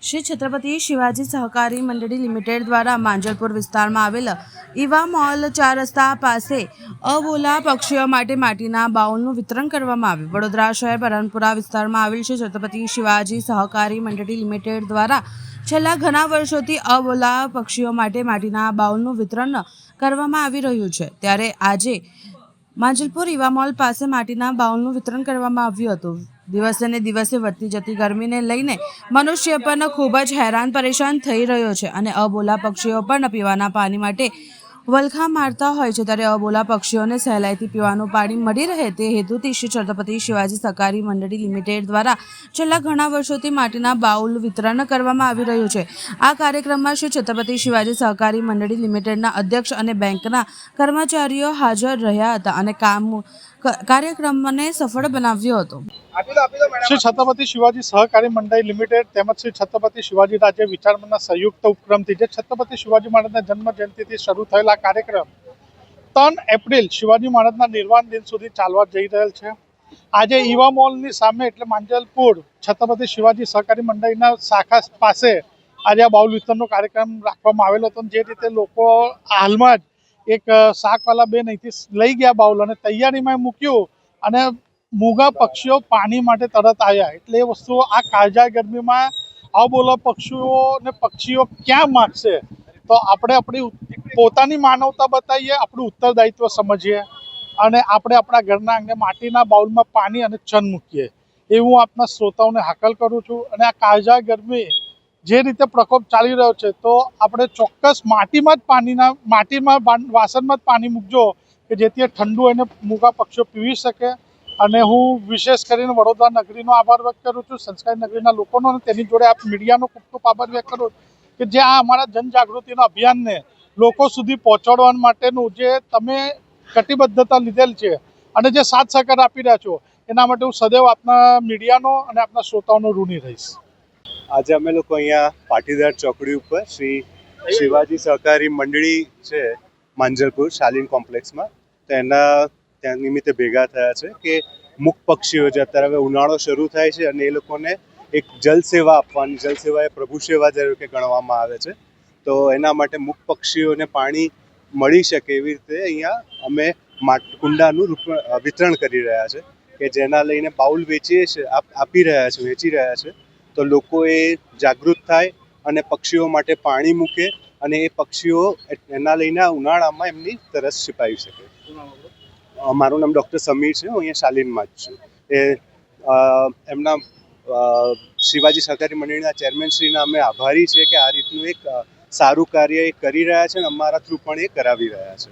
શ્રી છત્રપતિ શિવાજી સહકારી મંડળી લિમિટેડ દ્વારા માંજલપુર વિસ્તારમાં આવેલ ઈવા મોલ 4 રસ્તા પાસે અબોલા પક્ષીઓ માટે માટીના બાઉલનું વિતરણ કરવામાં આવ્યું. વડોદરા શહેર પરનપુરા વિસ્તારમાં આવેલ શ્રી છત્રપતિ શિવાજી સહકારી મંડળી લિમિટેડ દ્વારા છેલ્લા ઘણા વર્ષોથી અબોલા પક્ષીઓ માટે માટીના બાઉલનું વિતરણ કરવામાં આવી રહ્યું છે. ત્યારે આજે માંજલપુર ઈવા મોલ પાસે માટીના બાઉલનું વિતરણ કરવામાં આવ્યું હતું. દિવસે ને દિવસે વધતી જતી ગરમીને લઈને મનુષ્ય પણ ખૂબ જ હેરાન પરેશાન થઈ રહ્યો છે અને અબોલા પક્ષીઓ પણ પીવાના પાણી માટે વલખા મારતા હોય છે. ત્યારે અબોલા પક્ષીઓને સહેલાઈથી પીવાનું પાણી મળી રહે તે હેતુથી શ્રી છત્રપતિ શિવાજી સહકારી મંડળી લિમિટેડ દ્વારા છેલ્લા ઘણા વર્ષોથી માટીના બાઉલ વિતરણ કરવામાં આવી રહ્યું છે. આ કાર્યક્રમમાં શ્રી છત્રપતિ શિવાજી સહકારી મંડળી લિમિટેડના અધ્યક્ષ અને બેંકના કર્મચારીઓ હાજર રહ્યા હતા અને કાર્યક્રમને સફળ બનાવ્યો હતો. શ્રી છત્રપતિ શિવાજી સહકારી મંડળી લિમિટેડ તેમજ શ્રી છત્રપતિ શિવાજી રાજ્ય વિચાર મંચના સંયુક્ત ઉપક્રમથી જે છત્રપતિ શિવાજી મહારાજના જન્મ જયંતિથી શરૂ થયેલા કાર્યક્રમ 3 એપ્રિલ શિવાજી મહારાજના નિર્વાણ દિન સુધી ચાલવા જઈ રહેલ છે. આજે ઈવા મોલની સામે એટલે માંજલપુર છત્રપતિ શિવાજી સહકારી મંડળીના શાખા પાસે આજે આ બાઉલ વિતરણનો કાર્યક્રમ રાખવામાં આવેલો હતો. જે રીતે લોકો હાલમાં જ એક શાકવાલા બેન અહીંથી લઈ ગયા બાઉલ અને તૈયારીમાં મૂક્યું અને મૂગા પક્ષીઓ પાણી માટે તરત આવ્યા. એટલે એ વસ્તુ આ કાળઝાળ ગરમીમાં અબોલા પક્ષીઓ ક્યાં માગશે? તો આપણે આપણી પોતાની માનવતા બતાવીએ, આપણું ઉત્તરદાયિત્વ સમજીએ અને આપણે આપણા ઘરના આંગણે માટીના બાઉલમાં પાણી અને ચન મૂકીએ એવું આપના શ્રોતાઓને હાકલ કરું છું. અને આ કાળઝાળ ગરમી જે રીતે પ્રકોપ ચાલી રહ્યો છે તો આપણે ચોક્કસ માટીમાં વાસણમાં જ પાણી મૂકજો કે જેથી ઠંડુ એને મૂગા પક્ષીઓ પીવી શકે. અને હું વિશેષ કરીને વડોદરા નગરીનો આભાર વ્યક્ત કરું છું, સંસ્કારી નગરીના લોકોનો અને તેની જોડે આપ મીડિયાનો ખૂબ ખૂબ આભાર વ્યક્ત કરું કે જે આ અમારા જનજાગૃતિના અભિયાનને લોકો સુધી પહોંચાડવા માટેનું જે તમે કટિબદ્ધતા લીધેલ છે અને જે સાથ સહકાર આપી રહ્યા છો એના માટે હું સદૈવ આપના મીડિયાનો અને આપના શ્રોતાઓનો ઋણી રહીશ. આજે અમે લોકો અહીંયા પાટીદાર ચોકડી ઉપર શ્રી શિવાજી સહકારી મંડળી છે માંજલપુર શાલીન કોમ્પ્લેક્સમાં, તો ત્યાં નિમિત્તે ભેગા થયા છે કે મુક પક્ષીઓ જે અત્યારે હવે ઉનાળો શરૂ થાય છે અને એ લોકોને એક જલ સેવા આપવાની, જલ સેવા એ પ્રભુ સેવા તરીકે ગણવામાં આવે છે. તો એના માટે મુક પક્ષીઓને પાણી મળી શકે એવી રીતે અહીંયા અમે કુંડાનું વિતરણ કરી રહ્યા છે કે જેના લઈને બાઉલ વેચી રહ્યા છે. તો લોકો એ જાગૃત થાય અને પક્ષીઓ માટે પાણી મૂકે અને એ પક્ષીઓ એના લઈને ઉનાળામાં એમની તરસ છીપાવી શકે. મારું નામ ડૉક્ટર સમીર છે, હું અહીંયા શાલીનમાં જ છું. એમના શિવાજી સહકારી મંડળીના ચેરમેનશ્રીના અમે આભારી છે કે આ રીતનું એક સારું કાર્ય એ કરી રહ્યા છે અને અમારા થ્રુ પણ એ કરાવી રહ્યા છે.